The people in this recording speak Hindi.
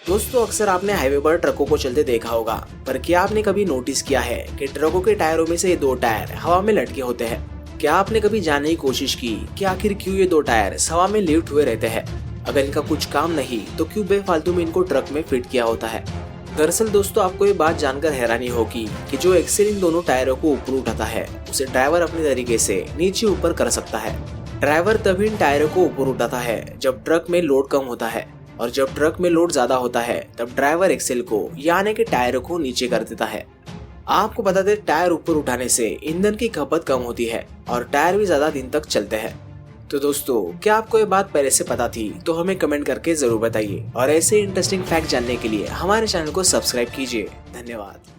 दोस्तों अक्सर आपने हाईवे पर ट्रकों को चलते देखा होगा, पर क्या आपने कभी नोटिस किया है कि ट्रकों के टायरों में से ये दो टायर हवा में लटके होते हैं। क्या आपने कभी जानने की कोशिश की कि आखिर क्यों ये दो टायर हवा में लिफ्ट हुए रहते हैं? अगर इनका कुछ काम नहीं तो क्यों बेफालतू में इनको ट्रक में फिट किया होता है? दरअसल दोस्तों आपको ये बात जानकर हैरानी होगी कि जो एक्सेल इन दोनों टायरों को ऊपर उठाता है उसे ड्राइवर अपने तरीके से नीचे ऊपर कर सकता है। ड्राइवर तभी इन टायरों को ऊपर उठाता है जब ट्रक में लोड कम होता है, और जब ट्रक में लोड ज्यादा होता है तब ड्राइवर एक्सेल को यानी कि टायरों को नीचे कर देता है। आपको बता दें टायर ऊपर उठाने से ईंधन की खपत कम होती है और टायर भी ज्यादा दिन तक चलते हैं। तो दोस्तों क्या आपको ये बात पहले से पता थी? तो हमें कमेंट करके जरूर बताइए और ऐसे इंटरेस्टिंग फैक्ट जानने के लिए हमारे चैनल को सब्सक्राइब कीजिए। धन्यवाद।